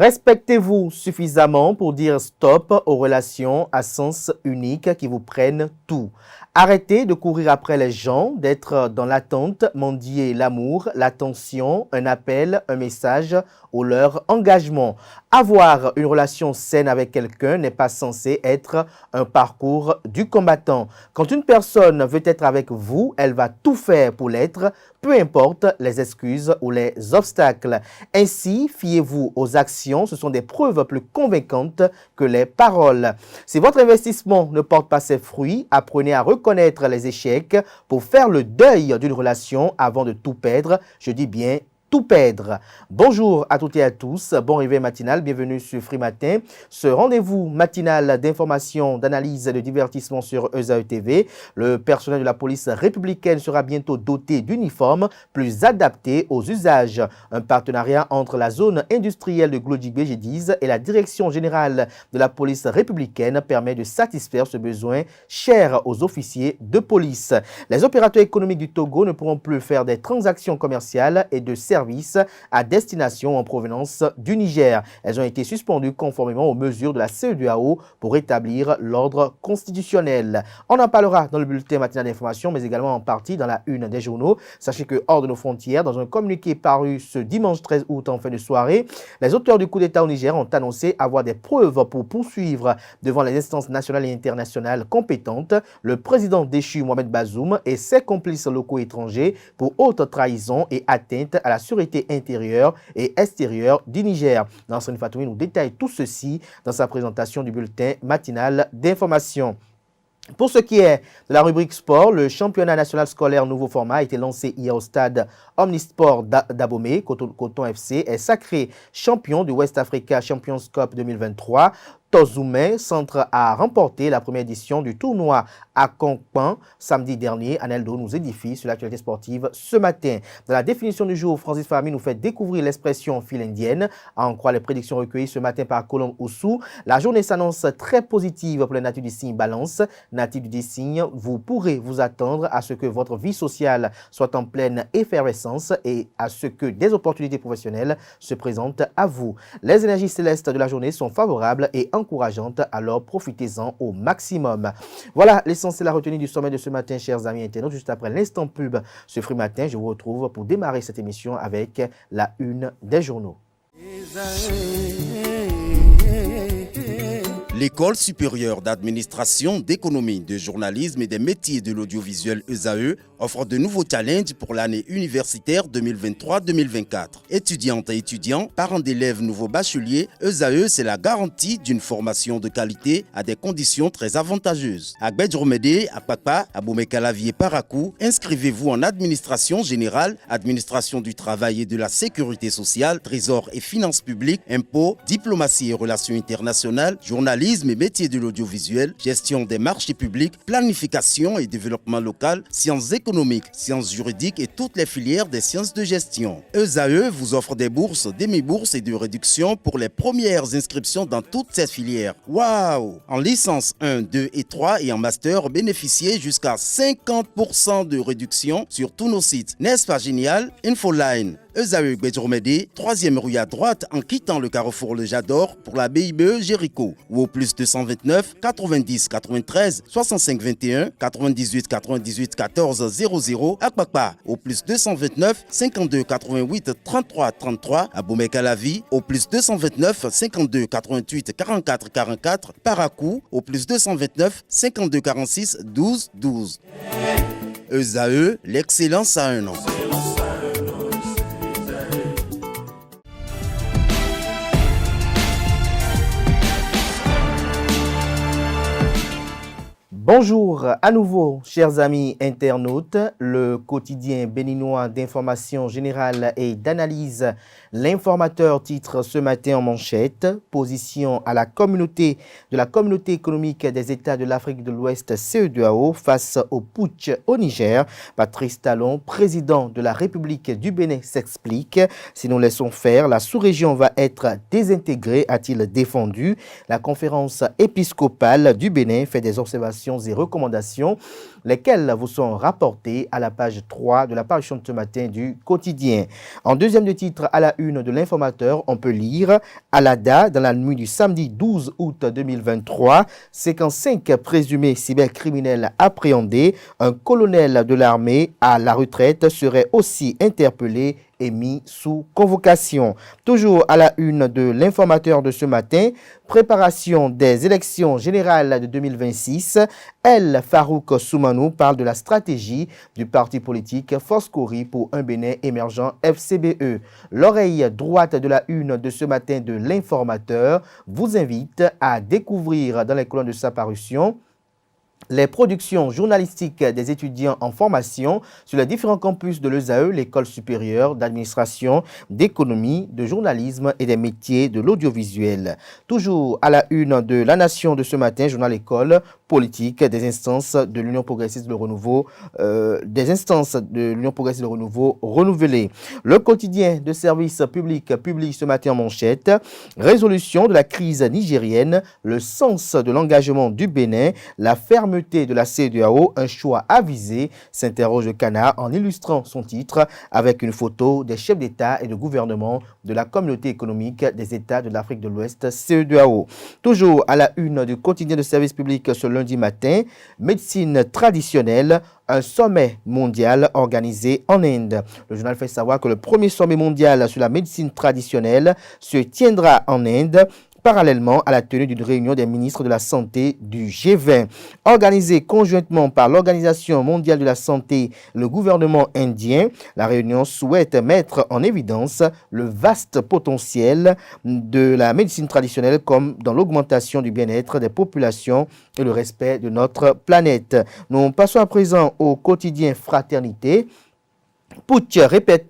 Respectez-vous suffisamment pour dire stop aux relations à sens unique qui vous prennent tout. Arrêtez de courir après les gens, d'être dans l'attente, mendier l'amour, l'attention, un appel, un message ou leur engagement. Avoir une relation saine avec quelqu'un n'est pas censé être un parcours du combattant. Quand une personne veut être avec vous, elle va tout faire pour l'être, peu importe les excuses ou les obstacles. Ainsi, fiez-vous aux actions, ce sont des preuves plus convaincantes que les paroles. Si votre investissement ne porte pas ses fruits, apprenez à reconnaître les échecs pour faire le deuil d'une relation avant de tout perdre. Je dis bien tout perdre. Bonjour à toutes et à tous, bon réveil matinal, bienvenue sur Free Matin. Ce rendez-vous matinal d'information, d'analyse et de divertissement sur ESAE TV. Le personnel de la police républicaine sera bientôt doté d'uniformes plus adaptés aux usages. Un partenariat entre la zone industrielle de Glodjig-Béjédiz et la direction générale de la police républicaine permet de satisfaire ce besoin cher aux officiers de police. Les opérateurs économiques du Togo ne pourront plus faire des transactions commerciales et de services à destination en provenance du Niger. Elles ont été suspendues conformément aux mesures de la CEDEAO pour rétablir l'ordre constitutionnel. On en parlera dans le bulletin matinal d'information, mais également en partie dans la une des journaux. Sachez que hors de nos frontières, dans un communiqué paru ce dimanche 13 août en fin de soirée, les auteurs du coup d'État au Niger ont annoncé avoir des preuves pour poursuivre devant les instances nationales et internationales compétentes le président déchu Mohamed Bazoum et ses complices locaux étrangers pour haute trahison et atteinte à la sécurité intérieure et extérieure du Niger. Nasrin Fatoumi nous détaille tout ceci dans sa présentation du bulletin matinal d'information. Pour ce qui est de la rubrique sport, le championnat national scolaire nouveau format a été lancé hier au stade Omnisport d'Abomey. Coton FC est sacré champion du West Africa Champions Cup 2023. Tozoumé Centre a remporté la première édition du tournoi à Konkpan samedi dernier. Aneldo nous édifie sur l'actualité sportive ce matin. Dans la définition du jour, Francis Fahmi nous fait découvrir l'expression file indienne. À en croire les prédictions recueillies ce matin par Colombe Oussou, la journée s'annonce très positive pour les natifs du signe Balance. Natifs du signe, vous pourrez vous attendre à ce que votre vie sociale soit en pleine effervescence et à ce que des opportunités professionnelles se présentent à vous. Les énergies célestes de la journée sont favorables et encourageante, alors profitez-en au maximum. Voilà l'essentiel à retenir du sommet de ce matin, chers amis internautes. Juste après l'instant pub ce Free Matin, je vous retrouve pour démarrer cette émission avec la une des journaux. L'École supérieure d'administration, d'économie, de journalisme et des métiers de l'audiovisuel ESAE offre de nouveaux challenges pour l'année universitaire 2023-2024. Étudiantes et étudiants, parents d'élèves nouveaux bacheliers, ESAE, c'est la garantie d'une formation de qualité à des conditions très avantageuses. À Gbedjromede, à Papa, à Boumekalavi et Parakou, inscrivez-vous en administration générale, administration du travail et de la sécurité sociale, trésor et finances publiques, impôts, diplomatie et relations internationales, journalisme et métiers de l'audiovisuel, gestion des marchés publics, planification et développement local, sciences économiques, sciences juridiques et toutes les filières des sciences de gestion. ESAE vous offre des bourses, demi-bourses et de réductions pour les premières inscriptions dans toutes ces filières. Waouh! En licence 1, 2 et 3 et en master, bénéficiez jusqu'à 50% de réduction sur tous nos sites. N'est-ce pas génial? Infoline. ESAE Gbedjromede, 3e rue à droite en quittant le carrefour Le Jador pour la BIBE Jéricho ou au plus 229 90 93 65 21 98 98 14 00 à Kpakpa au plus 229 52 88 33 33 à Boumekalavi au plus 229 52 88 44 44 Parakou au plus 229 52 46 12 12. ESAE, l'excellence à un an. Bonjour à nouveau, chers amis internautes. Le quotidien béninois d'information générale et d'analyse, l'Informateur titre ce matin en manchette « Position à la communauté de la communauté économique des États de l'Afrique de l'Ouest CEDEAO face au putsch au Niger ». Patrice Talon, président de la République du Bénin, s'explique. Si nous laissons faire, la sous-région va être désintégrée, a-t-il défendu. La conférence épiscopale du Bénin fait des observations et recommandations, lesquelles vous sont rapportées à la page 3 de la parution de ce matin du quotidien. En deuxième de titre, à la une de l'informateur, on peut lire « Alada, dans la nuit du samedi 12 août 2023, 55 présumés cybercriminels appréhendés, un colonel de l'armée à la retraite serait aussi interpellé et mis sous convocation. » Toujours à la une de l'informateur de ce matin, préparation des élections générales de 2026, El Farouk Soumanou parle de la stratégie du parti politique Foskori pour un Bénin émergent FCBE. L'oreille droite de la une de ce matin de l'informateur vous invite à découvrir dans les colonnes de sa parution les productions journalistiques des étudiants en formation sur les différents campus de l'ESAE, l'école supérieure d'administration, d'économie, de journalisme et des métiers de l'audiovisuel. Toujours à la une de La Nation de ce matin, journal école, politique des instances de l'Union progressiste de renouveau, renouvelées. Le quotidien de service public publie ce matin en manchette résolution de la crise nigérienne, le sens de l'engagement du Bénin, la fermeté de la CEDEAO, un choix avisé, s'interroge le Canard en illustrant son titre avec une photo des chefs d'État et de gouvernement de la communauté économique des États de l'Afrique de l'Ouest, CEDEAO. Toujours à la une du quotidien de service public ce lundi matin, médecine traditionnelle, un sommet mondial organisé en Inde. Le journal fait savoir que le premier sommet mondial sur la médecine traditionnelle se tiendra en Inde, parallèlement à la tenue d'une réunion des ministres de la Santé du G20. Organisée conjointement par l'Organisation mondiale de la santé et le gouvernement indien, la réunion souhaite mettre en évidence le vaste potentiel de la médecine traditionnelle comme dans l'augmentation du bien-être des populations et le respect de notre planète. Nous passons à présent au quotidien Fraternité. Putsch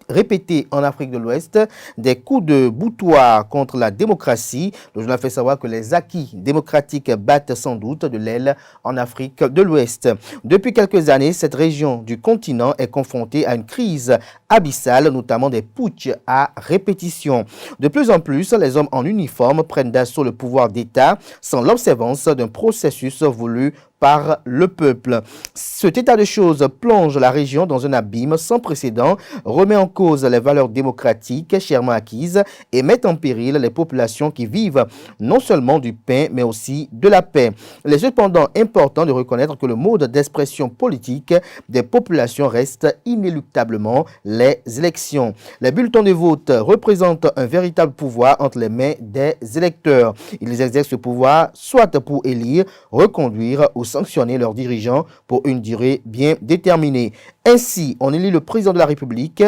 répété en Afrique de l'Ouest, des coups de boutoir contre la démocratie. Le journal fait savoir que les acquis démocratiques battent sans doute de l'aile en Afrique de l'Ouest. Depuis quelques années, cette région du continent est confrontée à une crise abyssale, notamment des putschs à répétition. De plus en plus, les hommes en uniforme prennent d'assaut le pouvoir d'État sans l'observance d'un processus voulu par le peuple. Cet état de choses plonge la région dans un abîme sans précédent, remet en cause les valeurs démocratiques chèrement acquises et met en péril les populations qui vivent non seulement du pain mais aussi de la paix. Il est cependant important de reconnaître que le mode d'expression politique des populations reste inéluctablement les élections. Les bulletins de vote représentent un véritable pouvoir entre les mains des électeurs. Ils exercent ce pouvoir soit pour élire, reconduire ou sanctionner leurs dirigeants pour une durée bien déterminée. Ainsi, on élit le président de la République,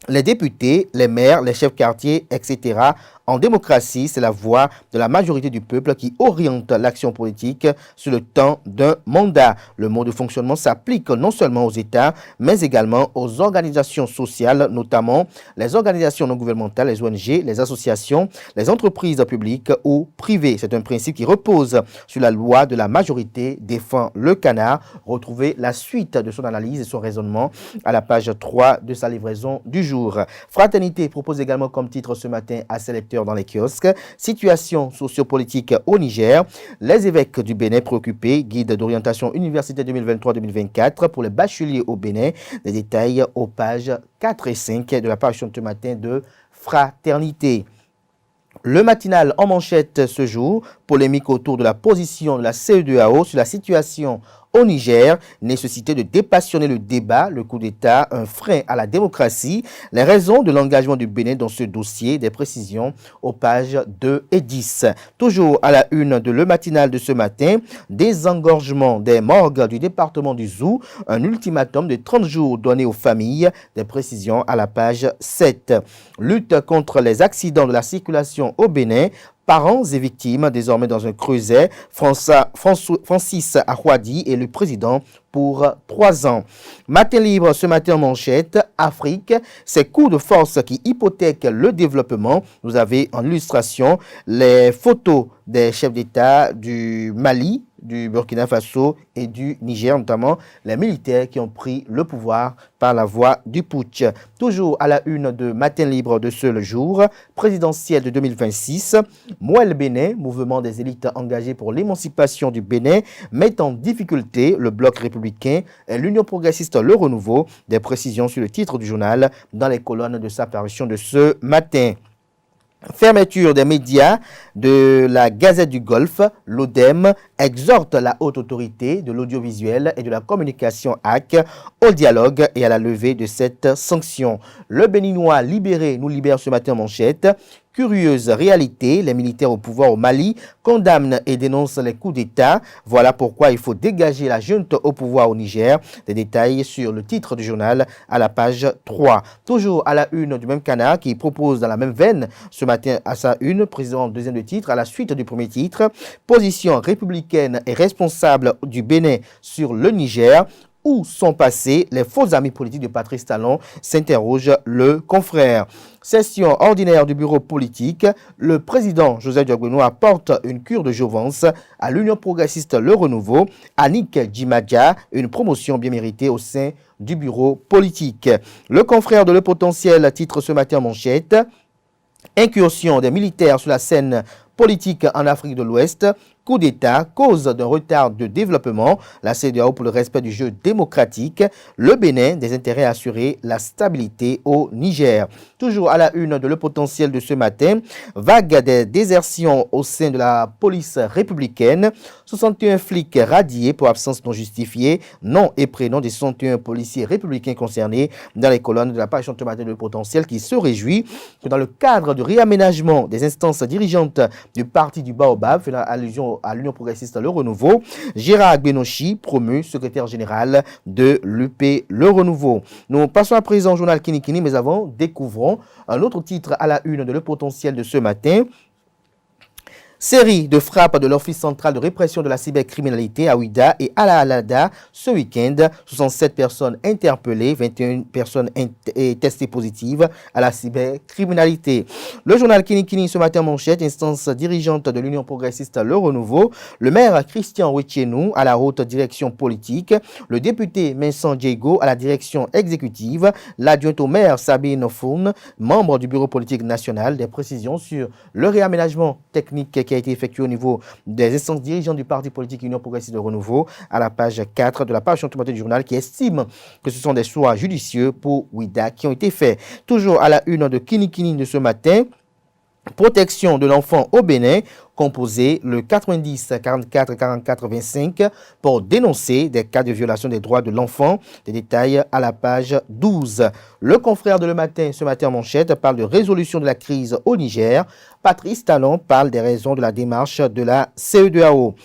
les députés, les maires, les chefs quartiers, etc. En démocratie, c'est la voix de la majorité du peuple qui oriente l'action politique sur le temps d'un mandat. Le mode de fonctionnement s'applique non seulement aux États, mais également aux organisations sociales, notamment les organisations non gouvernementales, les ONG, les associations, les entreprises publiques ou privées. C'est un principe qui repose sur la loi de la majorité, défend le Canard. Retrouvez la suite de son analyse et son raisonnement à la page 3 de sa livraison du jour. Fraternité propose également comme titre ce matin à ses lecteurs dans les kiosques, situation sociopolitique au Niger, les évêques du Bénin préoccupés, guide d'orientation université 2023-2024 pour les bacheliers au Bénin, des détails aux pages 4 et 5 de la parution de ce matin de Fraternité. Le matinal en manchette ce jour, polémique autour de la position de la CEDEAO sur la situation au Niger, nécessité de dépassionner le débat, le coup d'État, un frein à la démocratie, les raisons de l'engagement du Bénin dans ce dossier, des précisions aux pages 2 et 10. Toujours à la une de Le Matinal de ce matin, désengorgement des morgues du département du Zou, un ultimatum de 30 jours donné aux familles, des précisions à la page 7. Lutte contre les accidents de la circulation au Bénin, parents et victimes désormais dans un creuset. Francis Ahouadi est le président pour 3 ans. Matin libre ce matin en manchette, Afrique, ces coups de force qui hypothèquent le développement. Vous avez en illustration les photos des chefs d'État du Mali, du Burkina Faso et du Niger, notamment les militaires qui ont pris le pouvoir par la voie du putsch. Toujours à la une de Matin Libre de ce jour, présidentielle de 2026, Mouel Bénin, mouvement des élites engagées pour l'émancipation du Bénin, met en difficulté le bloc républicain et l'Union progressiste Le Renouveau. Des précisions sur le titre du journal dans les colonnes de sa parution de ce matin. Fermeture des médias de la Gazette du Golfe, l'ODEM exhorte la haute autorité de l'audiovisuel et de la communication AC au dialogue et à la levée de cette sanction. Le Béninois libéré nous libère ce matin en manchette. Curieuse réalité, les militaires au pouvoir au Mali condamnent et dénoncent les coups d'État. Voilà pourquoi il faut dégager la junte au pouvoir au Niger. Des détails sur le titre du journal à la page 3. Toujours à la une du même canard qui propose dans la même veine ce matin à sa une, président deuxième de titre, à la suite du premier titre, position républicaine et responsable du Bénin sur le Niger. Où sont passés les faux amis politiques de Patrice Talon, s'interroge le confrère. Session ordinaire du bureau politique, le président Joseph Diogbenou apporte une cure de jouvence à l'Union progressiste Le Renouveau, Annick Djimadja, une promotion bien méritée au sein du bureau politique. Le confrère de Le Potentiel titre ce matin en manchette, incursion des militaires sur la scène politique en Afrique de l'Ouest, coup d'État, cause d'un retard de développement, la CEDEAO pour le respect du jeu démocratique, le Bénin, des intérêts à assurer la stabilité au Niger. Toujours à la une de Le Potentiel de ce matin, vague des désertions au sein de la police républicaine, 61 flics radiés pour absence non justifiée, nom et prénom des 61 policiers républicains concernés dans les colonnes de la page ce matin de Le Potentiel qui se réjouit que dans le cadre du réaménagement des instances dirigeantes du parti du Baobab, faisant allusion à l'Union progressiste Le Renouveau, Gérard Benochi, promu secrétaire général de l'UP Le Renouveau. Nous passons à présent au journal Kinikini, mais avant, découvrons un autre titre à la une de Le Potentiel de ce matin. Série de frappes de l'Office central de répression de la cybercriminalité à Ouida et à la Alada ce week-end. 67 personnes interpellées, 21 personnes testées positives à la cybercriminalité. Le journal Kinikini ce matin manchette, instance dirigeante de l'Union progressiste Le Renouveau, le maire Christian Wetchenou à la haute direction politique, le député Vincent Diego à la direction exécutive, l'adjointe au maire Sabine Fourne, membre du bureau politique national, des précisions sur le réaménagement technique qui a été effectué au niveau des instances dirigeantes du parti politique Union progressiste de Renouveau à la page 4 de la page du journal qui estime que ce sont des choix judicieux pour Ouida qui ont été faits. Toujours à la une de Kinikini de ce matin, protection de l'enfant au Bénin, composé le 90 44 44 25 pour dénoncer des cas de violation des droits de l'enfant. Des détails à la page 12. Le confrère de Le Matin, ce matin en manchette, parle de résolution de la crise au Niger. Patrice Talon parle des raisons de la démarche de la CEDEAO.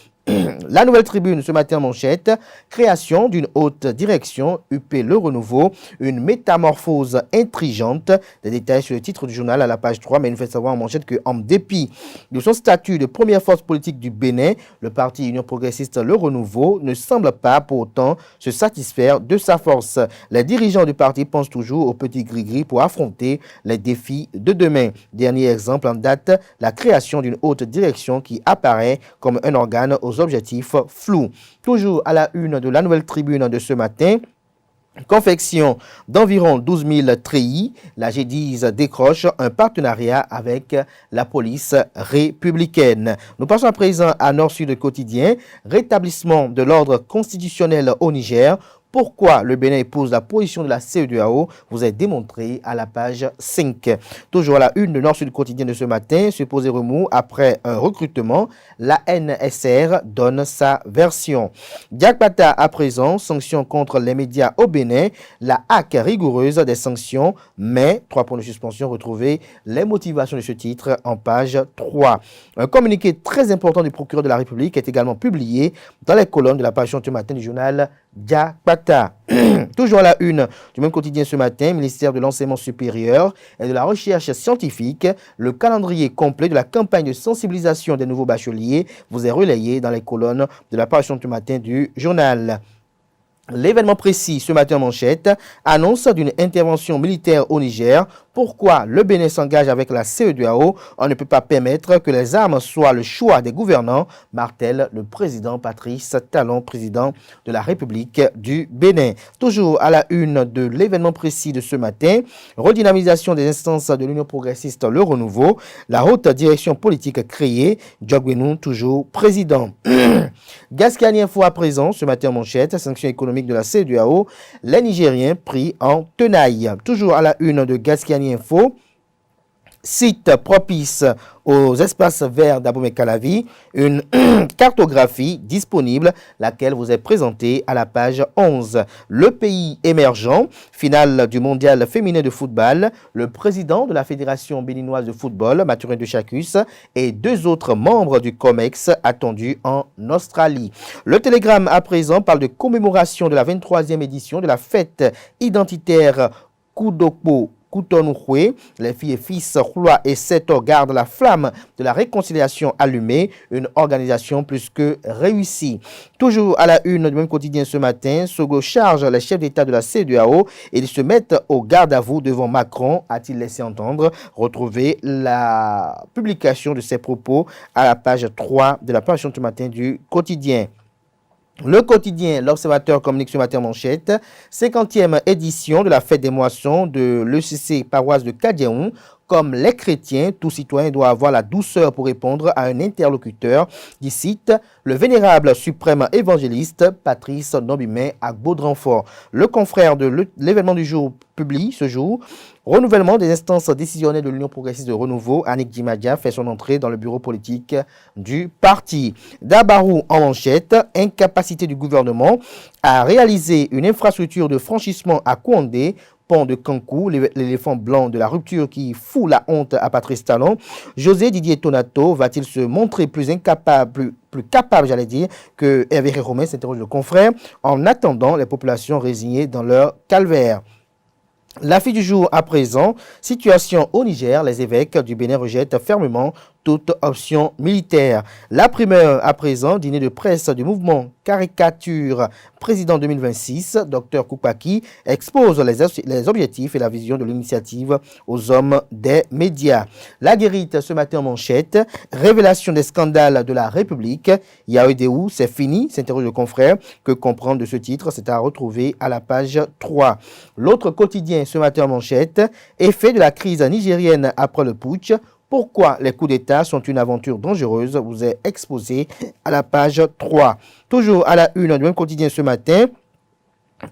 La Nouvelle Tribune ce matin en manchette, création d'une haute direction UP Le Renouveau, une métamorphose intrigante. Des détails sur le titre du journal à la page 3, mais il nous fait savoir en manchette qu'en dépit de son statut de première force politique du Bénin, le parti Union progressiste Le Renouveau ne semble pas pour autant se satisfaire de sa force. Les dirigeants du parti pensent toujours au petit gris-gris pour affronter les défis de demain. Dernier exemple en date, la création d'une haute direction qui apparaît comme un organe aux objectifs flous. Toujours à la une de la Nouvelle Tribune de ce matin, confection d'environ 12 000 treillis, la G10 décroche un partenariat avec la police républicaine. Nous passons à présent à Nord-Sud Quotidien, rétablissement de l'ordre constitutionnel au Niger. Pourquoi le Bénin épouse la position de la CEDEAO vous est démontré à la page 5. Toujours à la une de Nord-Sud Quotidien de ce matin, se poser remous après un recrutement, la NSR donne sa version. Diakbata à présent, sanctions contre les médias au Bénin, la hack rigoureuse des sanctions, mais 3 points de suspension, retrouvez les motivations de ce titre en page 3. Un communiqué très important du procureur de la République est également publié dans les colonnes de la page ce matin du journal Diakbata. Toujours à la une du même quotidien ce matin, ministère de l'Enseignement supérieur et de la Recherche scientifique, le calendrier complet de la campagne de sensibilisation des nouveaux bacheliers vous est relayé dans les colonnes de la page ce matin du journal. L'événement précis ce matin en manchette, annonce d'une intervention militaire au Niger Pourquoi le Bénin s'engage avec la CEDEAO? On ne peut pas permettre que les armes soient le choix des gouvernants, martèle le président Patrice Talon, président de la République du Bénin. Toujours à la une de l'événement précis de ce matin, redynamisation des instances de l'Union progressiste Le Renouveau, la haute direction politique créée, Djogwenou toujours président. Gascani Info à présent, ce matin en manchette, sanctions économiques de la CEDEAO, les Nigériens pris en tenaille. Toujours à la une de Gascani Info, site propice aux espaces verts d'Abomey-Calavi, une cartographie disponible, laquelle vous est présentée à la page 11. Le pays émergent, finale du mondial féminin de football, le président de la Fédération béninoise de football, Mathurin de Chacus, et 2 autres membres du COMEX attendus en Australie. Le Télégramme à présent parle de commémoration de la 23e édition de la fête identitaire Koudokpo Koutonouhoué, les filles et fils Khloua et Seto gardent la flamme de la réconciliation allumée, une organisation plus que réussie. Toujours à la une du même quotidien ce matin, Sogo charge les chefs d'État de la CEDEAO et ils se mettent au garde-à-vous devant Macron, a-t-il laissé entendre. Retrouvez la publication de ses propos à la page 3 de la page ce matin du quotidien. Le quotidien, l'Observateur communique ce matin manchette, 50e édition de la fête des moissons de l'ECC paroisse de Kadiaoun. Comme les chrétiens, tout citoyen doit avoir la douceur pour répondre à un interlocuteur, dit cite le vénérable suprême évangéliste Patrice Nobimé à Baudrenfort. Le confrère de l'événement du jour publie ce jour renouvellement des instances décisionnelles de l'Union progressiste de renouveau. Annick Dimadia fait son entrée dans le bureau politique du parti. Dabarou en manchette, incapacité du gouvernement à réaliser une infrastructure de franchissement à Kouandé, pont de Kankou, l'éléphant blanc de la rupture qui fout la honte à Patrice Talon. José Didier Tonato va-t-il se montrer plus incapable, plus capable, j'allais dire, que Hervé Romain, s'interroge le confrère, en attendant les populations résignées dans leur calvaire. L'affiche du jour à présent, situation au Niger, les évêques du Bénin rejettent fermement toute option militaire. La primeur à présent, dîner de presse du mouvement Caricature Président 2026, Dr Koupaki expose les objectifs et la vision de l'initiative aux hommes des médias. La guérite ce matin en manchette, révélation des scandales de la République. Yaoudéou, c'est fini, s'interroge le confrère. Que comprendre de ce titre? C'est à retrouver à la page 3. L'autre quotidien ce matin en manchette, effet de la crise nigérienne après le putsch. Pourquoi les coups d'État sont une aventure dangereuse vous est exposé à la page 3. Toujours à la une du même quotidien ce matin,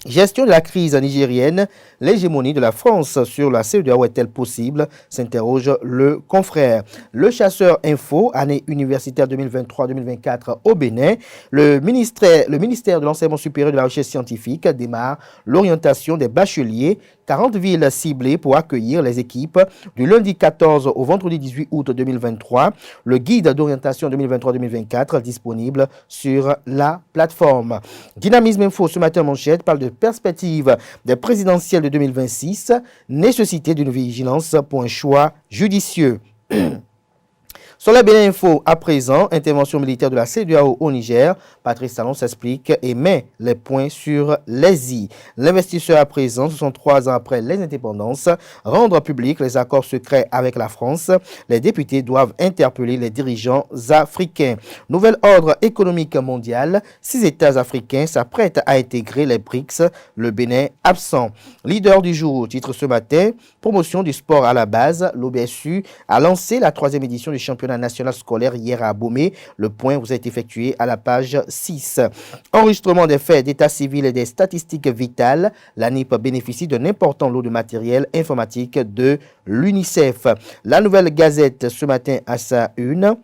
gestion de la crise nigérienne, l'hégémonie de la France sur la CEDEAO est-elle possible? S'interroge le confrère. Le chasseur info, année universitaire 2023-2024 au Bénin, le ministère de l'enseignement supérieur de la recherche scientifique démarre l'orientation des bacheliers. 40 villes ciblées pour accueillir les équipes du lundi 14 au vendredi 18 août 2023. Le guide d'orientation 2023-2024 disponible sur la plateforme. Dynamisme Info ce matin manchette parle de perspective des présidentielles de 2026, nécessité d'une vigilance pour un choix judicieux. Sur la Bénin Info, à présent, intervention militaire de la CEDEAO au Niger, Patrice Talon s'explique et met les points sur les i. L'investisseur à présent, 63 ans après les indépendances, rendre public les accords secrets avec la France. Les députés doivent interpeller les dirigeants africains. Nouvel ordre économique mondial, 6 États africains s'apprêtent à intégrer les BRICS, le Bénin absent. Leader du jour, titre ce matin, promotion du sport à la base, l'OBSU a lancé la 3e édition du championnat national scolaire hier à Abomey. Le point vous a été effectué à la page 6. Enregistrement des faits d'état civil et des statistiques vitales. L'ANIP bénéficie d'un important lot de matériel informatique de l'UNICEF. La Nouvelle Gazette ce matin à sa une.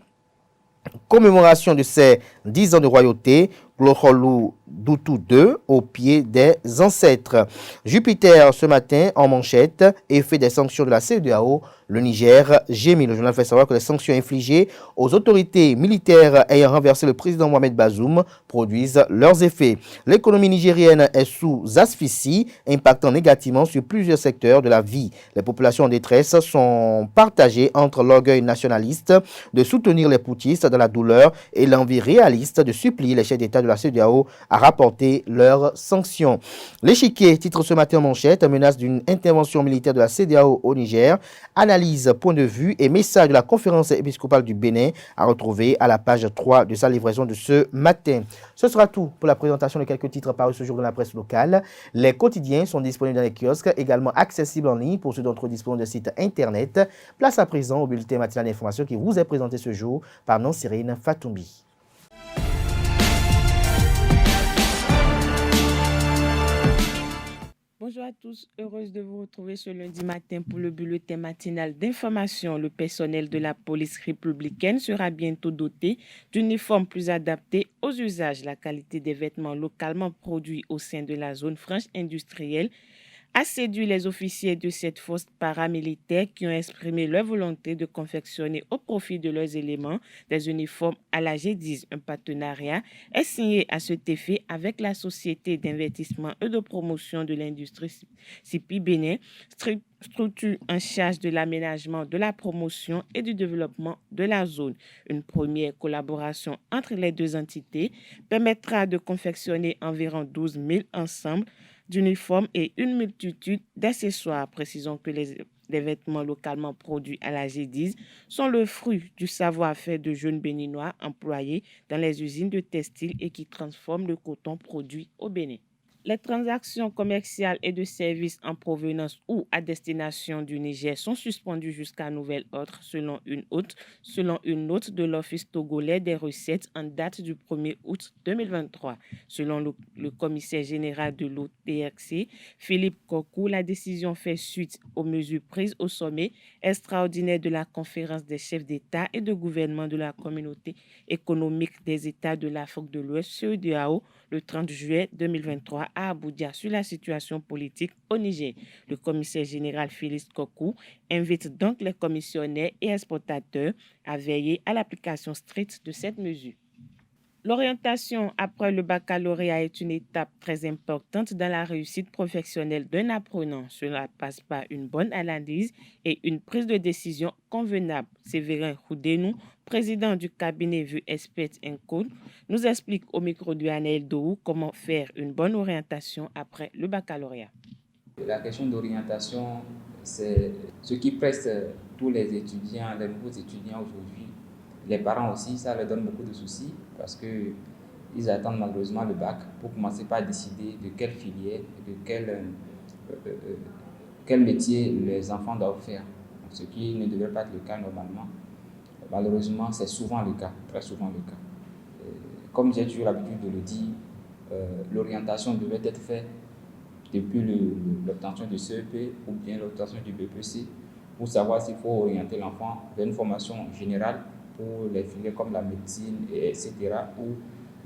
Commémoration de ses 10 ans de royauté. Glorolou Doutou II au pied des ancêtres. Jupiter ce matin en manchette, effet des sanctions de la CEDEAO. Le Niger gémit. Le journal fait savoir que les sanctions infligées aux autorités militaires ayant renversé le président Mohamed Bazoum produisent leurs effets. L'économie nigérienne est sous asphyxie, impactant négativement sur plusieurs secteurs de la vie. Les populations en détresse sont partagées entre l'orgueil nationaliste de soutenir les poutistes dans la douleur et l'envie réaliste de supplier les chefs d'État de la CEDEAO à rapporter leurs sanctions. L'échiquier titre ce matin en manchette, menace d'une intervention militaire de la CEDEAO au Niger, analyse, point de vue et message de la conférence épiscopale du Bénin à retrouver à la page 3 de sa livraison de ce matin. Ce sera tout pour la présentation de quelques titres parus ce jour dans la presse locale. Les quotidiens sont disponibles dans les kiosques, également accessibles en ligne pour ceux d'entre eux disposant de sites internet. Place à présent au bulletin matinal d'information qui vous est présenté ce jour par Nancérine Fatoumbi. Bonjour à tous, heureuse de vous retrouver ce lundi matin pour le bulletin matinal d'information. Le personnel de la police républicaine sera bientôt doté d'uniformes plus adaptés aux usages. La qualité des vêtements localement produits au sein de la zone franche industrielle a séduit les officiers de cette force paramilitaire qui ont exprimé leur volonté de confectionner au profit de leurs éléments des uniformes à la G10. Un partenariat est signé à cet effet avec la Société d'investissement et de promotion de l'industrie CIPI Bénin, structure en charge de l'aménagement, de la promotion et du développement de la zone. Une première collaboration entre les deux entités permettra de confectionner environ 12 000 ensembles d'uniformes et une multitude d'accessoires. Précisons que les vêtements localement produits à la G10 sont le fruit du savoir-faire de jeunes béninois employés dans les usines de textile et qui transforment le coton produit au Bénin. Les transactions commerciales et de services en provenance ou à destination du Niger sont suspendues jusqu'à nouvel ordre selon une note de l'Office togolais des recettes en date du 1er août 2023. Selon le commissaire général de l'OTRC, Philippe Kokou, la décision fait suite aux mesures prises au sommet extraordinaire de la conférence des chefs d'État et de gouvernement de la communauté économique des États de l'Afrique de l'Ouest, CEDEAO, le 30 juillet 2023 à Abuja sur la situation politique au Niger. Le commissaire général Félix Kokou invite donc les commissionnaires et exportateurs à veiller à l'application stricte de cette mesure. L'orientation après le baccalauréat est une étape très importante dans la réussite professionnelle d'un apprenant. Cela passe par une bonne analyse et une prise de décision convenable. Séverin Roudenou, président du cabinet Vue Expert Code, nous explique au micro de Anaël Dohou comment faire une bonne orientation après le baccalauréat. La question d'orientation, c'est ce qui presse tous les étudiants, les nouveaux étudiants aujourd'hui. Les parents aussi, ça leur donne beaucoup de soucis parce qu'ils attendent malheureusement le bac pour commencer par décider de quelle filière, de quel métier les enfants doivent faire. Ce qui ne devrait pas être le cas normalement. Malheureusement, c'est souvent le cas, très souvent le cas. Comme j'ai toujours l'habitude de le dire, l'orientation devait être faite depuis l'obtention du CEP ou bien l'obtention du BPC pour savoir s'il faut orienter l'enfant vers une formation générale pour les filières comme la médecine, etc. ou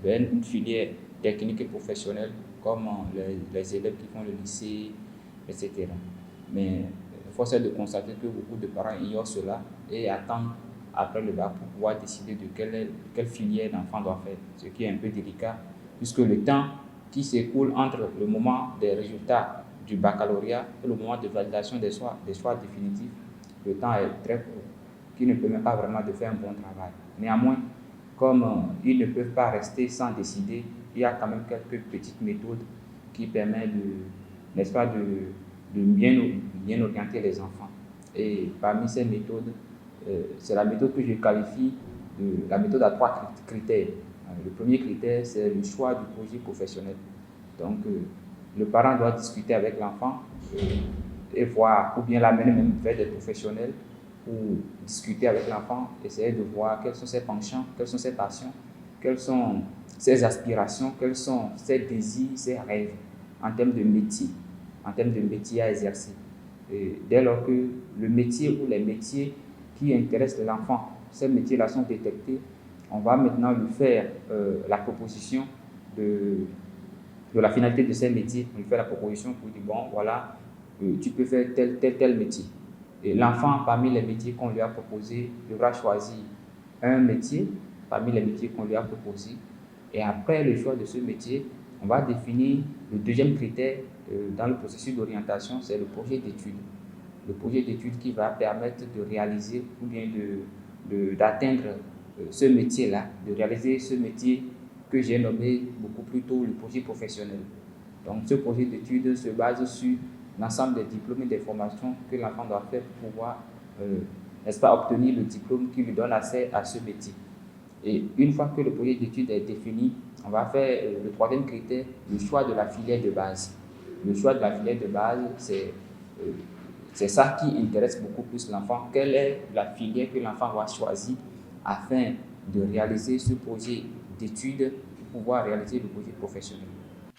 vers une filière technique et professionnelle comme les élèves qui font le lycée, etc. Mais force est de constater que beaucoup de parents ignorent cela et attendent après le bac pour pouvoir décider de quelle filière l'enfant doit faire, ce qui est un peu délicat puisque le temps qui s'écoule entre le moment des résultats du baccalauréat et le moment de validation des choix définitifs, le temps est très court, qui ne permet pas vraiment de faire un bon travail. Néanmoins, comme ils ne peuvent pas rester sans décider, il y a quand même quelques petites méthodes qui permettent de bien orienter les enfants. Et parmi ces méthodes, c'est la méthode que je qualifie de la méthode à 3 critères. Le premier critère, c'est le choix du projet professionnel. Donc, le parent doit discuter avec l'enfant et voir, ou bien l'amener même vers des professionnels pour discuter avec l'enfant, essayer de voir quels sont ses penchants, quelles sont ses passions, quelles sont ses aspirations, quels sont ses désirs, ses rêves en termes de métier à exercer. Et dès lors que le métier ou les métiers qui intéressent l'enfant, ces métiers-là sont détectés, on va maintenant lui faire la proposition de la finalité de ces métiers. On lui fait la proposition pour dire, bon, voilà, tu peux faire tel métier. Et l'enfant, parmi les métiers qu'on lui a proposés, devra choisir un métier parmi les métiers qu'on lui a proposés. Et après le choix de ce métier, on va définir le deuxième critère dans le processus d'orientation, c'est le projet d'études. Le projet d'études qui va permettre de réaliser ou bien d'atteindre ce métier-là, de réaliser ce métier que j'ai nommé beaucoup plus tôt le projet professionnel. Donc ce projet d'études se base sur l'ensemble des diplômes et des formations que l'enfant doit faire pour pouvoir n'est-ce pas, obtenir le diplôme qui lui donne accès à ce métier. Et une fois que le projet d'études est défini, on va faire le troisième critère, le choix de la filière de base. Le choix de la filière de base, c'est ça qui intéresse beaucoup plus l'enfant. Quelle est la filière que l'enfant va choisir afin de réaliser ce projet d'études pour pouvoir réaliser le projet professionnel.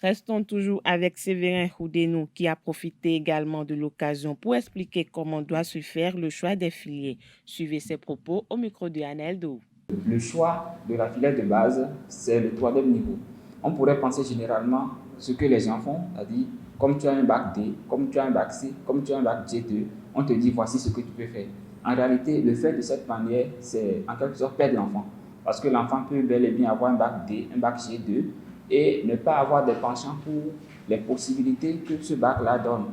Restons toujours avec Séverin Houdénou qui a profité également de l'occasion pour expliquer comment doit se faire le choix des filières. Suivez ses propos au micro de Anel Dou. Le choix de la filière de base, c'est le troisième niveau. On pourrait penser généralement ce que les gens font, c'est-à-dire comme tu as un bac D, comme tu as un bac C, comme tu as un bac G2, on te dit voici ce que tu peux faire. En réalité, le fait de cette manière, c'est en quelque sorte perdre l'enfant. Parce que l'enfant peut bel et bien avoir un bac D, un bac G2 et ne pas avoir des penchants pour les possibilités que ce bac-là donne.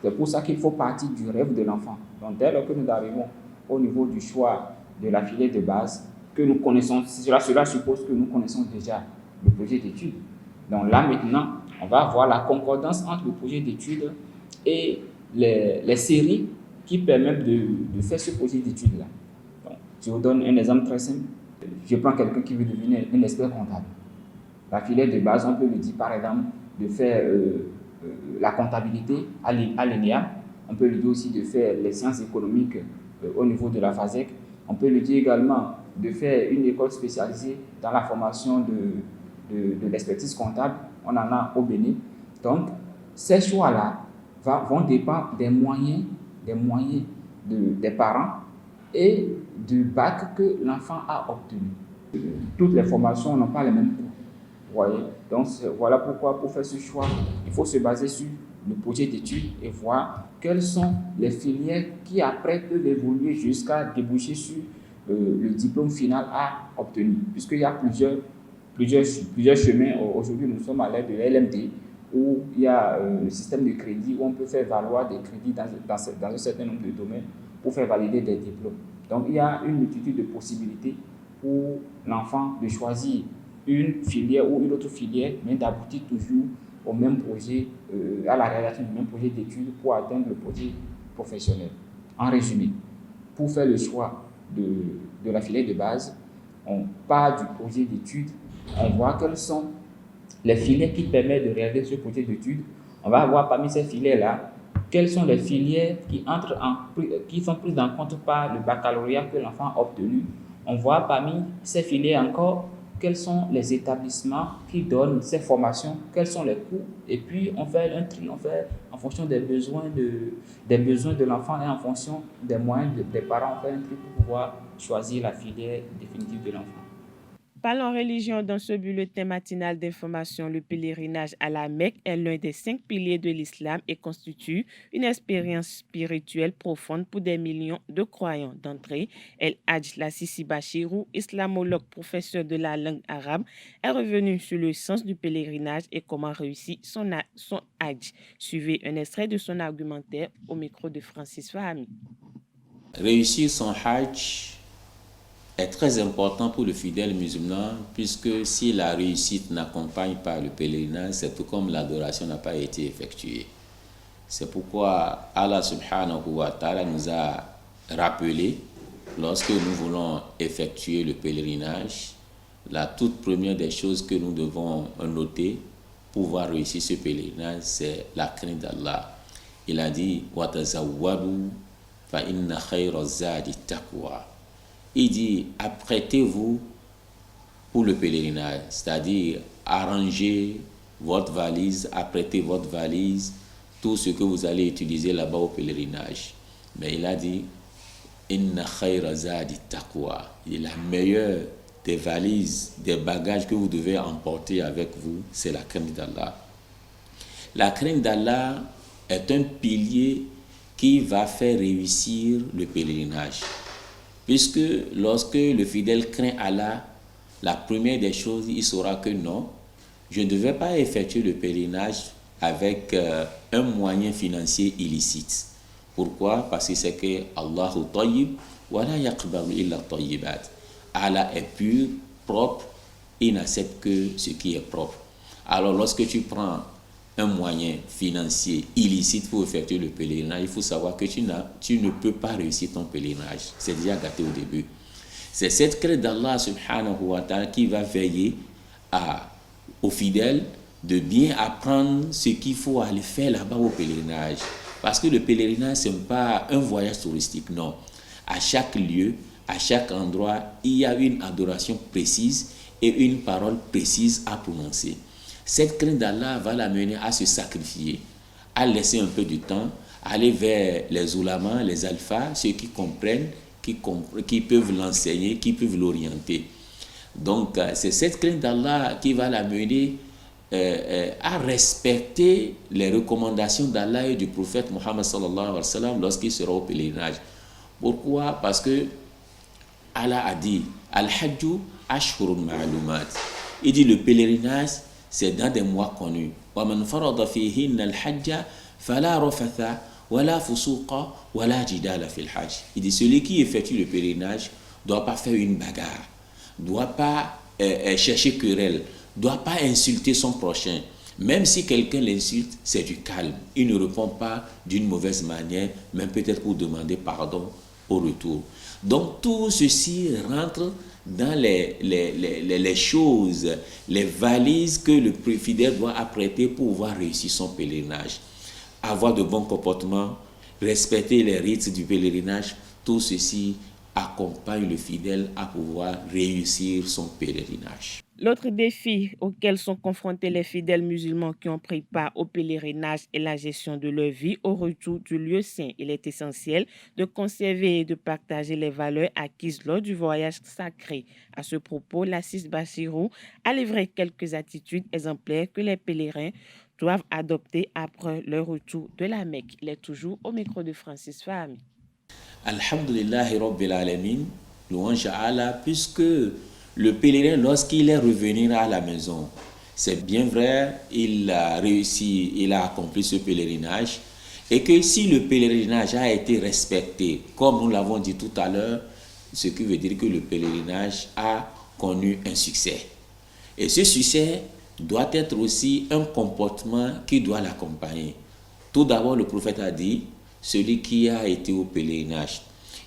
C'est pour ça qu'il faut partir du rêve de l'enfant. Donc dès lors que nous arrivons au niveau du choix de la filière de base, que nous connaissons, cela suppose que nous connaissons déjà le projet d'études. Donc là maintenant, on va voir la concordance entre le projet d'études et les séries qui permettent de faire ce projet d'études-là. Donc, je vous donne un exemple très simple. Je prends quelqu'un qui veut devenir un expert comptable. La filière de base, on peut lui dire par exemple de faire la comptabilité à l'ENEA. On peut lui dire aussi de faire les sciences économiques au niveau de la FASEC. On peut lui dire également de faire une école spécialisée dans la formation de l'expertise comptable. On en a au Bénin. Donc, ces choix-là vont dépendre des moyens des parents et du bac que l'enfant a obtenu. Toutes les formations n'ont pas les mêmes coûts. Vous voyez? Donc, voilà pourquoi, pour faire ce choix, il faut se baser sur le projet d'études et voir quelles sont les filières qui, après, peuvent évoluer jusqu'à déboucher sur le diplôme final à obtenir. Puisqu'il y a plusieurs chemins. Aujourd'hui, nous sommes à l'ère de LMD, où il y a le système de crédit, où on peut faire valoir des crédits dans un certain nombre de domaines pour faire valider des diplômes. Donc, il y a une multitude de possibilités pour l'enfant de choisir une filière ou une autre filière, mais d'aboutir toujours au même projet, à la réalisation du même projet d'études pour atteindre le projet professionnel. En résumé, pour faire le choix de la filière de base, on part du projet d'études, on voit quelles sont les filières qui permettent de réaliser ce projet d'études. On va voir parmi ces filières-là, quelles sont les filières qui sont prises en compte par le baccalauréat que l'enfant a obtenu. On voit parmi ces filières encore quels sont les établissements qui donnent ces formations, quels sont les coûts, et puis on fait un tri, on fait en fonction des besoins de l'enfant et en fonction des moyens des parents, on fait un tri pour pouvoir choisir la filière définitive de l'enfant. Parlons religion dans ce bulletin matinal d'information. Le pèlerinage à la Mecque est l'un des 5 piliers de l'islam et constitue une expérience spirituelle profonde pour des millions de croyants. D'entrée, El Hadj Lassisi Bachirou, islamologue, professeur de la langue arabe, est revenu sur le sens du pèlerinage et comment réussir son Hadj. Suivez un extrait de son argumentaire au micro de Francis Fahami. Réussir son Hadj est très important pour le fidèle musulman, puisque si la réussite n'accompagne pas le pèlerinage, c'est tout comme l'adoration n'a pas été effectuée. C'est pourquoi Allah subhanahu wa ta'ala nous a rappelé, lorsque nous voulons effectuer le pèlerinage, la toute première des choses que nous devons noter pour pouvoir réussir ce pèlerinage, c'est la crainte d'Allah. Il a dit « Watazawwadu fa inna khayra zadi taqwa » Il dit, apprêtez-vous pour le pèlerinage, c'est-à-dire arrangez votre valise, apprêtez votre valise, tout ce que vous allez utiliser là-bas au pèlerinage. Mais il a dit, inna khayra zadi taqwa. Il est la meilleure des valises, des bagages que vous devez emporter avec vous, c'est la crainte d'Allah. La crainte d'Allah est un pilier qui va faire réussir le pèlerinage. Puisque lorsque le fidèle craint Allah, la première des choses, il saura que non, je ne devais pas effectuer le pèlerinage avec un moyen financier illicite. Pourquoi? Parce que c'est que Allahu tayyib wa la yaqbalu illa tayyibat. Allah est pur, propre, il n'accepte que ce qui est propre. Alors lorsque tu prends un moyen financier illicite pour effectuer le pèlerinage, il faut savoir que tu ne peux pas réussir ton pèlerinage. C'est déjà gâté au début. C'est cette crainte d'Allah subhanahu wa ta'ala qui va veiller aux fidèles de bien apprendre ce qu'il faut aller faire là-bas au pèlerinage. Parce que le pèlerinage, ce n'est pas un voyage touristique, non. À chaque lieu, à chaque endroit, il y a une adoration précise et une parole précise à prononcer. Cette crainte d'Allah va l'amener à se sacrifier, à laisser un peu du temps, aller vers les oulémas, les alphas, ceux qui comprennent, qui peuvent l'enseigner, qui peuvent l'orienter. Donc, c'est cette crainte d'Allah qui va l'amener à respecter les recommandations d'Allah et du prophète Mohammed sallallahu alayhi wa sallam lorsqu'il sera au pèlerinage. Pourquoi? Parce que Allah a dit Al-Hajju ashhurun ma'lumat. Il dit le pèlerinage, c'est dans des mois connus. Wa man farada fihinna al-hajja fala rafatha wala fusuqa wala jidala fil hajj. Il dit celui qui effectue le pèlerinage ne doit pas faire une bagarre, ne doit pas chercher querelle, ne doit pas insulter son prochain. Même si quelqu'un l'insulte, c'est du calme. Il ne répond pas d'une mauvaise manière, même peut-être pour demander pardon au retour. Donc tout ceci rentre dans les choses, les valises que le fidèle doit apprêter pour pouvoir réussir son pèlerinage. Avoir de bons comportements, respecter les rites du pèlerinage, tout ceci accompagne le fidèle à pouvoir réussir son pèlerinage. L'autre défi auquel sont confrontés les fidèles musulmans qui ont pris part au pèlerinage est la gestion de leur vie au retour du lieu saint. Il est essentiel de conserver et de partager les valeurs acquises lors du voyage sacré. À ce propos, l'Assis Bassirou a livré quelques attitudes exemplaires que les pèlerins doivent adopter après leur retour de la Mecque. Il est toujours au micro de Francis Fahmi. Alhamdulillahi Rabbil Alamin, louange à Allah, puisque le pèlerin, lorsqu'il est revenu à la maison, c'est bien vrai, il a réussi, il a accompli ce pèlerinage, et que si le pèlerinage a été respecté, comme nous l'avons dit tout à l'heure, ce qui veut dire que le pèlerinage a connu un succès. Et ce succès doit être aussi un comportement qui doit l'accompagner. Tout d'abord, le prophète a dit, celui qui a été au pèlerinage,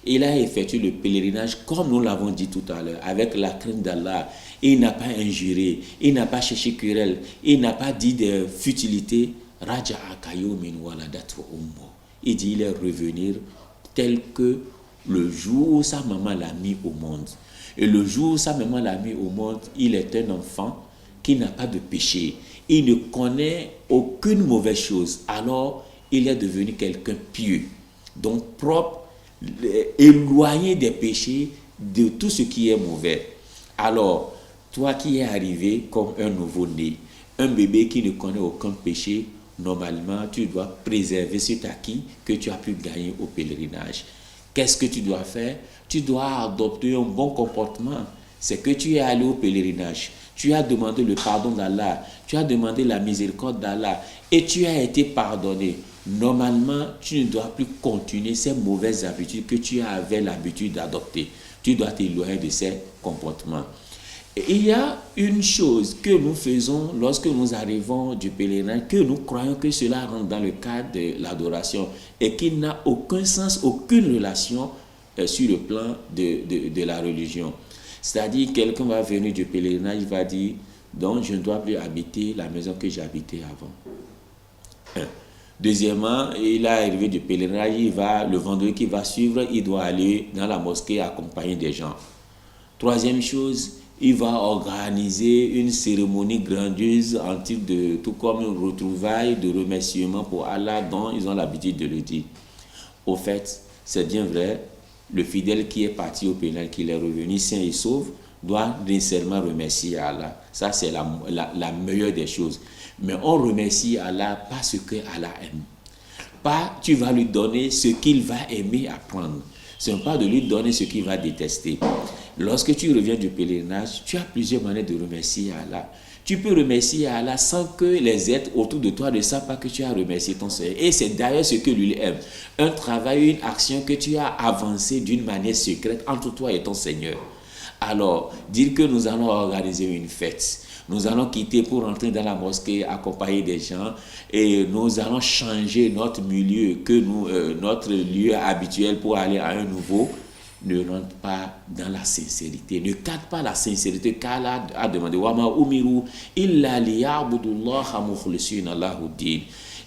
il a effectué le pèlerinage comme nous l'avons dit tout à l'heure, avec la crainte d'Allah. Il n'a pas injuré, il n'a pas cherché querelle, il n'a pas dit de futilité. Il dit, il est revenu tel que le jour où sa maman l'a mis au monde. Et le jour où sa maman l'a mis au monde, il est un enfant qui n'a pas de péché. Il ne connaît aucune mauvaise chose. Alors, il est devenu quelqu'un pieux, donc propre, éloigné des péchés, de tout ce qui est mauvais. Alors, toi qui es arrivé comme un nouveau-né, un bébé qui ne connaît aucun péché, normalement, tu dois préserver cet acquis que tu as pu gagner au pèlerinage. Qu'est-ce que tu dois faire? Tu dois adopter un bon comportement. C'est que tu es allé au pèlerinage, tu as demandé le pardon d'Allah, tu as demandé la miséricorde d'Allah et tu as été pardonné. Normalement, tu ne dois plus continuer ces mauvaises habitudes que tu avais l'habitude d'adopter. Tu dois t'éloigner de ces comportements. Et il y a une chose que nous faisons lorsque nous arrivons du pèlerinage, que nous croyons que cela rentre dans le cadre de l'adoration et qui n'a aucun sens, aucune relation sur le plan de la religion. C'est-à-dire, quelqu'un va venir du pèlerinage, il va dire, donc je ne dois plus habiter la maison que j'habitais avant. Deuxièmement, il est arrivé du pèlerinage, le vendredi qui va suivre, il doit aller dans la mosquée accompagner des gens. Troisième chose, il va organiser une cérémonie grandiose en type de, tout comme une retrouvaille de remerciement pour Allah dont ils ont l'habitude de le dire. Au fait, c'est bien vrai, le fidèle qui est parti au pèlerinage, qui est revenu sain et sauf, doit nécessairement remercier Allah. Ça, c'est la meilleure des choses. Mais on remercie Allah parce que Allah aime. Pas tu vas lui donner ce qu'il va aimer apprendre. Ce n'est pas de lui donner ce qu'il va détester. Lorsque tu reviens du pèlerinage, tu as plusieurs manières de remercier Allah. Tu peux remercier Allah sans que les êtres autour de toi ne savent pas que tu as remercié ton Seigneur. Et c'est d'ailleurs ce que lui aime. Un travail, une action que tu as avancé d'une manière secrète entre toi et ton Seigneur. Alors, dire que nous allons organiser une fête, nous allons quitter pour entrer dans la mosquée, accompagner des gens et nous allons changer notre milieu, notre lieu habituel pour aller à un nouveau, ne rentre pas dans la sincérité, ne cadre pas la sincérité qu'Allah a demandé. Wa ma umiru illa liya'budullaha mukhlisina lahu din.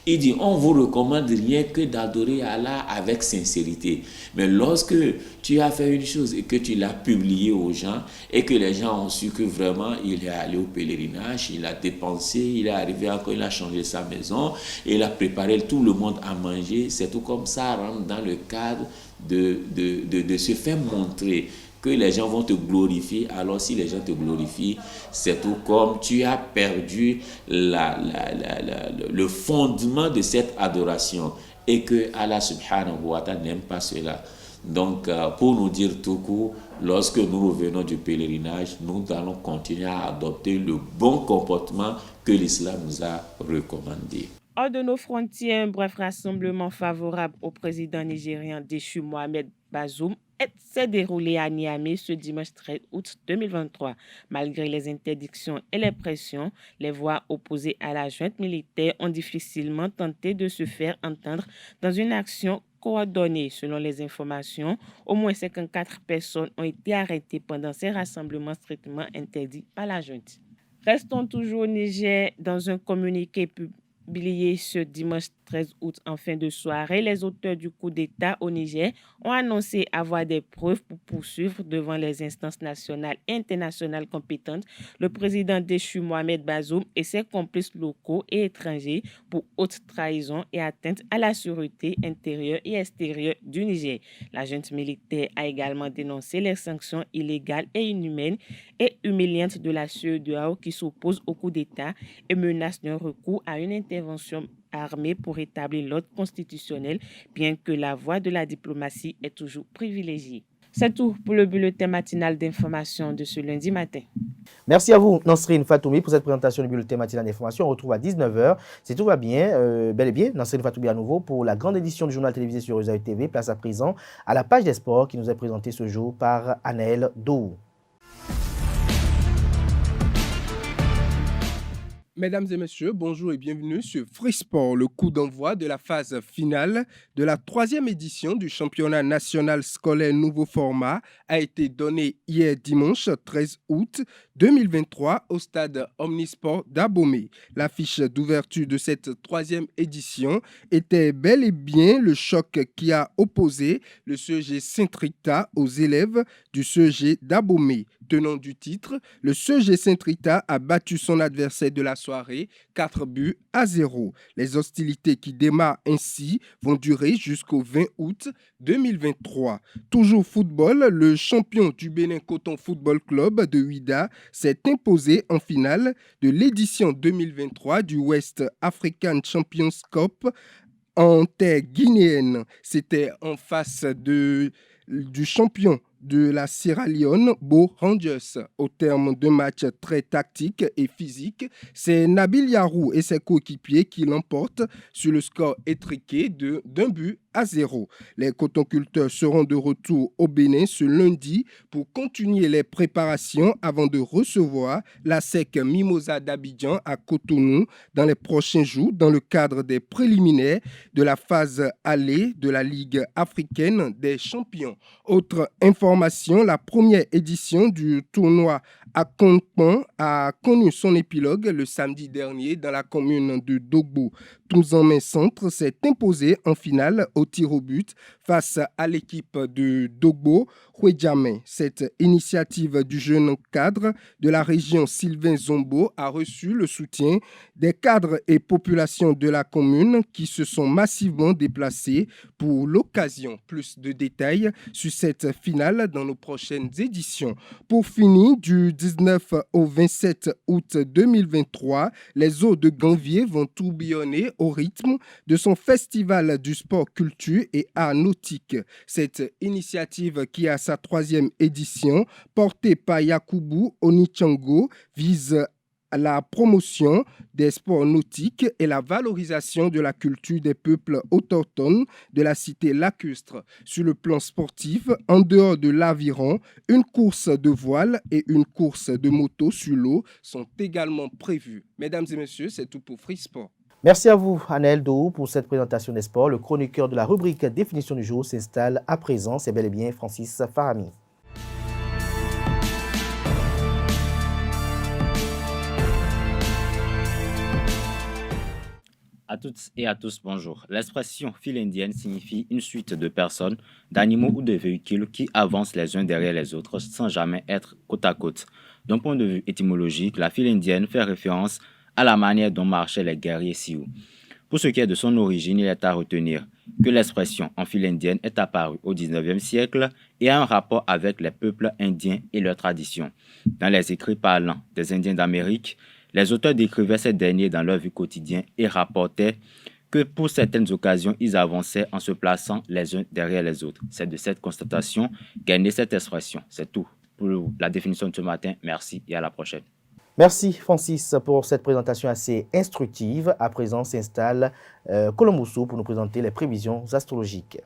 Il dit, on vous recommande rien que d'adorer Allah avec sincérité. Mais lorsque tu as fait une chose et que tu l'as publié aux gens et que les gens ont su que vraiment il est allé au pèlerinage, il a dépensé, il est arrivé encore, il a changé sa maison, il a préparé tout le monde à manger, c'est tout comme ça rentre dans le cadre de se faire montrer que les gens vont te glorifier. Alors si les gens te glorifient, c'est tout comme tu as perdu le fondement de cette adoration et que Allah subhanahu wa ta'ala n'aime pas cela. Donc pour nous dire tout court, lorsque nous revenons du pèlerinage, nous allons continuer à adopter le bon comportement que l'islam nous a recommandé. Hors de nos frontières, un bref rassemblement favorable au président nigérien déchu Mohamed Bazoum s'est déroulé à Niamey ce dimanche 13 août 2023. Malgré les interdictions et les pressions, les voix opposées à la junte militaire ont difficilement tenté de se faire entendre dans une action coordonnée. Selon les informations, au moins 54 personnes ont été arrêtées pendant ces rassemblements strictement interdits par la junte. Restons toujours au Niger. Dans un communiqué publié ce dimanche 13 août en fin de soirée, les auteurs du coup d'État au Niger ont annoncé avoir des preuves pour poursuivre devant les instances nationales et internationales compétentes le président déchu Mohamed Bazoum et ses complices locaux et étrangers pour haute trahison et atteinte à la sûreté intérieure et extérieure du Niger. La junte militaire a également dénoncé les sanctions illégales et inhumaines et humiliantes de la CEDEAO qui s'oppose au coup d'État et menace d'un recours à une intervention armée pour établir l'ordre constitutionnel, bien que la voie de la diplomatie est toujours privilégiée. C'est tout pour le bulletin matinal d'information de ce lundi matin. Merci à vous, Nasrine Fatoumi, pour cette présentation du bulletin matinal d'information. On retrouve à 19h. Si tout va bien, bel et bien, Nasrine Fatoumi à nouveau pour la grande édition du journal télévisé sur Esaü TV. Place à présent à la page des sports qui nous est présentée ce jour par Anaël Dou. Mesdames et messieurs, bonjour et bienvenue sur Free Sport. Le coup d'envoi de la phase finale de la 3e édition du championnat national scolaire nouveau format a été donné hier dimanche 13 août 2023 au stade Omnisport d'Abomey. L'affiche d'ouverture de cette 3e édition était bel et bien le choc qui a opposé le CEG Saint-Rita aux élèves du CEG d'Abomey. Tenant du titre, le CEG Saint-Rita a battu son adversaire de la soirée 4-0. Les hostilités qui démarrent ainsi vont durer jusqu'au 20 août 2023. Toujours football, le champion du Bénin Coton Football Club de Ouida s'est imposé en finale de l'édition 2023 du West African Champions Cup en terre guinéenne. C'était en face du champion de la Sierra Leone, Bo Rangers. Au terme d'un match très tactique et physique, c'est Nabil Yarou et ses coéquipiers qui l'emportent sur le score étriqué d'1-0. Les cotonculteurs seront de retour au Bénin ce lundi pour continuer les préparations avant de recevoir la SEC Mimosa d'Abidjan à Cotonou dans les prochains jours dans le cadre des préliminaires de la phase allée de la Ligue africaine des champions. Autre information, la première édition du tournoi à Konpan a connu son épilogue le samedi dernier dans la commune de Dogbo. Touzanmen Centre s'est imposé en finale au tir au but face à l'équipe de Dogbo Huedjamé. Cette initiative du jeune cadre de la région Sylvain Zombo a reçu le soutien des cadres et populations de la commune qui se sont massivement déplacés pour l'occasion. Plus de détails sur cette finale dans nos prochaines éditions. Pour finir, du 19 au 27 août 2023, les eaux de Ganvier vont tourbillonner au rythme de son festival du sport, culture et art nautique. Cette initiative qui a sa 3e édition, portée par Yakubu Onichango, vise la promotion des sports nautiques et la valorisation de la culture des peuples autochtones de la cité lacustre. Sur le plan sportif, en dehors de l'aviron, une course de voile et une course de moto sur l'eau sont également prévues. Mesdames et messieurs, c'est tout pour Free Sport. Merci à vous, Anel Dou, pour cette présentation des sports. Le chroniqueur de la rubrique Définition du jour s'installe à présent. C'est bel et bien Francis Farami. À toutes et à tous, bonjour. L'expression file indienne signifie une suite de personnes, d'animaux ou de véhicules qui avancent les uns derrière les autres sans jamais être côte à côte. D'un point de vue étymologique, la file indienne fait référence à la manière dont marchaient les guerriers sioux. Pour ce qui est de son origine, il est à retenir que l'expression en file indienne est apparue au XIXe siècle et a un rapport avec les peuples indiens et leurs traditions. Dans les écrits parlants des Indiens d'Amérique, les auteurs décrivaient ces derniers dans leur vie quotidienne et rapportaient que pour certaines occasions, ils avançaient en se plaçant les uns derrière les autres. C'est de cette constatation qu'est née cette expression. C'est tout pour la définition de ce matin. Merci et à la prochaine. Merci Francis pour cette présentation assez instructive. À présent s'installe Colombousou pour nous présenter les prévisions astrologiques.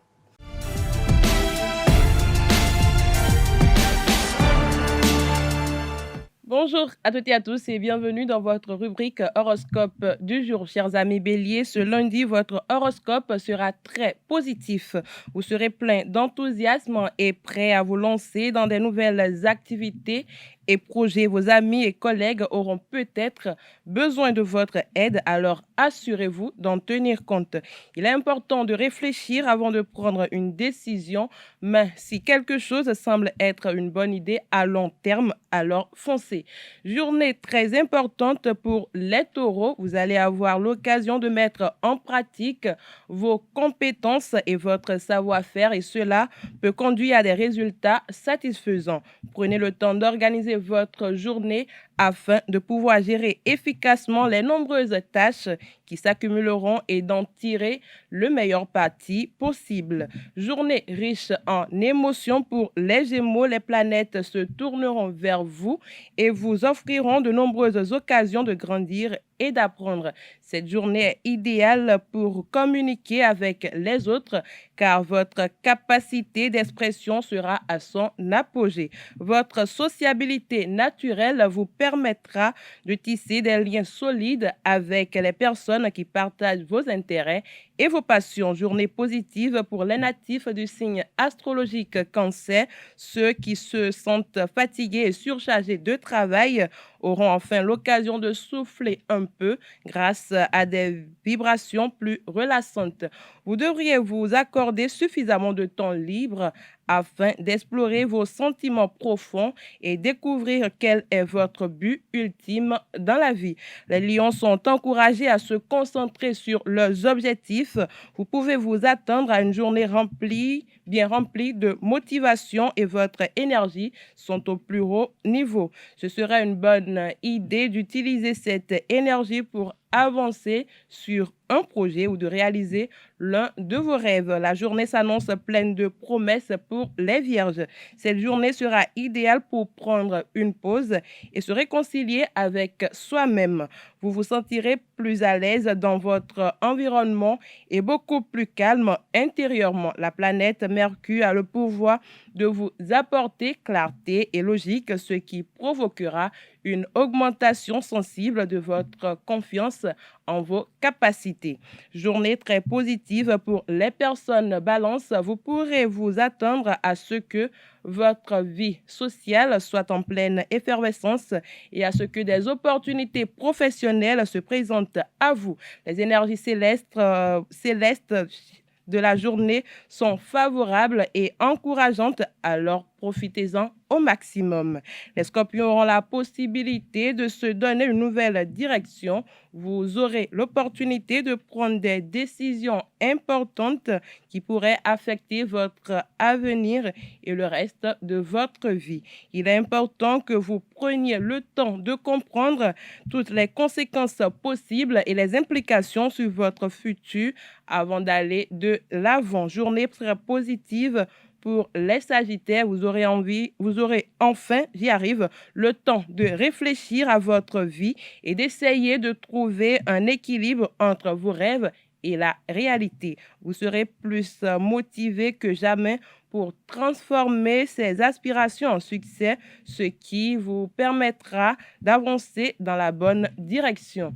Bonjour à toutes et à tous et bienvenue dans votre rubrique horoscope du jour. Chers amis béliers, ce lundi, votre horoscope sera très positif. Vous serez plein d'enthousiasme et prêt à vous lancer dans des nouvelles activités et projets. Vos amis et collègues auront peut-être besoin de votre aide, alors assurez-vous d'en tenir compte. Il est important de réfléchir avant de prendre une décision, mais si quelque chose semble être une bonne idée à long terme, alors foncez. Journée très importante pour les taureaux. Vous allez avoir l'occasion de mettre en pratique vos compétences et votre savoir-faire et cela peut conduire à des résultats satisfaisants. Prenez le temps d'organiser votre journée afin de pouvoir gérer efficacement les nombreuses tâches qui s'accumuleront et d'en tirer le meilleur parti possible. Journée riche en émotions pour les Gémeaux. Les planètes se tourneront vers vous et vous offriront de nombreuses occasions de grandir et d'apprendre. Cette journée est idéale pour communiquer avec les autres car votre capacité d'expression sera à son apogée. Votre sociabilité naturelle vous permettra de tisser des liens solides avec les personnes qui partagent vos intérêts et vos passions. Journée positive pour les natifs du signe astrologique Cancer. Ceux qui se sentent fatigués et surchargés de travail auront enfin l'occasion de souffler un peu grâce à des vibrations plus relaxantes. Vous devriez vous accorder suffisamment de temps libre afin d'explorer vos sentiments profonds et découvrir quel est votre but ultime dans la vie. Les lions sont encouragés à se concentrer sur leurs objectifs. Vous pouvez vous attendre à une journée bien remplie de motivation et votre énergie sont au plus haut niveau. Ce sera une bonne idée d'utiliser cette énergie pour avancer sur un projet ou de réaliser l'un de vos rêves. La journée s'annonce pleine de promesses pour les vierges. Cette journée sera idéale pour prendre une pause et se réconcilier avec soi-même. Vous vous sentirez plus à l'aise dans votre environnement et beaucoup plus calme intérieurement. La planète Mercure a le pouvoir de vous apporter clarté et logique, ce qui provoquera une augmentation sensible de votre confiance en vos capacités. Journée très positive pour les personnes Balance. Vous pourrez vous attendre à ce que votre vie sociale soit en pleine effervescence et à ce que des opportunités professionnelles se présentent à vous. Les énergies célestes de la journée sont favorables et encourageantes, alors profitez-en au maximum. Les scorpions auront la possibilité de se donner une nouvelle direction. Vous aurez l'opportunité de prendre des décisions importantes qui pourraient affecter votre avenir et le reste de votre vie. Il est important que vous preniez le temps de comprendre toutes les conséquences possibles et les implications sur votre futur avant d'aller de l'avant. Journée très positive Pour les Sagittaires, vous aurez enfin, j'y arrive, le temps de réfléchir à votre vie et d'essayer de trouver un équilibre entre vos rêves et la réalité. Vous serez plus motivé que jamais pour transformer ces aspirations en succès, ce qui vous permettra d'avancer dans la bonne direction.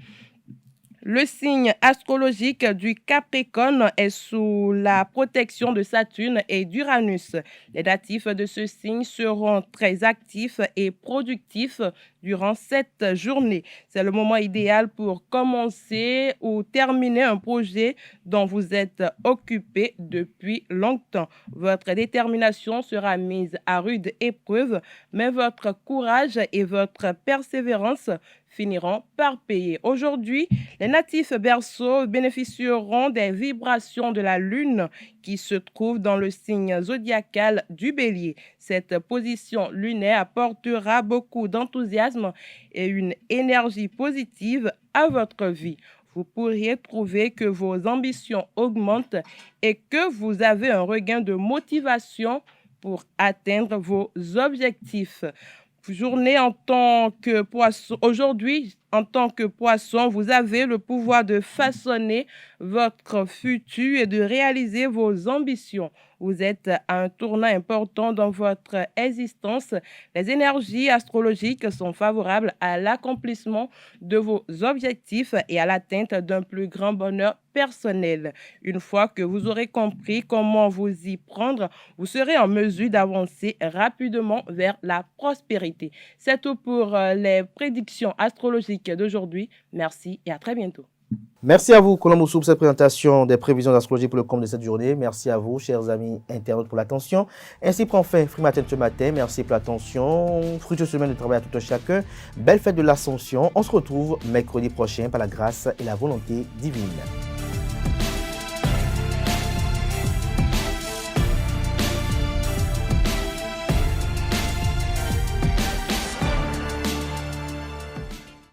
Le signe astrologique du Capricorne est sous la protection de Saturne et d'Uranus. Les natifs de ce signe seront très actifs et productifs durant cette journée. C'est le moment idéal pour commencer ou terminer un projet dont vous êtes occupé depuis longtemps. Votre détermination sera mise à rude épreuve, mais votre courage et votre persévérance finiront par payer. Aujourd'hui, les natifs Verseau bénéficieront des vibrations de la Lune qui se trouve dans le signe zodiacal du Bélier. Cette position lunaire apportera beaucoup d'enthousiasme et une énergie positive à votre vie. Vous pourriez trouver que vos ambitions augmentent et que vous avez un regain de motivation pour atteindre vos objectifs. Journée en tant que poisson. Aujourd'hui, en tant que poisson, vous avez le pouvoir de façonner votre futur et de réaliser vos ambitions. Vous êtes à un tournant important dans votre existence. Les énergies astrologiques sont favorables à l'accomplissement de vos objectifs et à l'atteinte d'un plus grand bonheur personnel. Une fois que vous aurez compris comment vous y prendre, vous serez en mesure d'avancer rapidement vers la prospérité. C'est tout pour les prédictions astrologiques d'aujourd'hui. Merci et à très bientôt. Merci à vous, Colombo Soub, pour cette présentation des prévisions d'astrologie pour le compte de cette journée. Merci à vous, chers amis internautes, pour l'attention. Ainsi prend fin Free Matin ce matin. Merci pour l'attention. Fructueuse semaine de travail à tout un chacun. Belle fête de l'Ascension. On se retrouve mercredi prochain par la grâce et la volonté divine.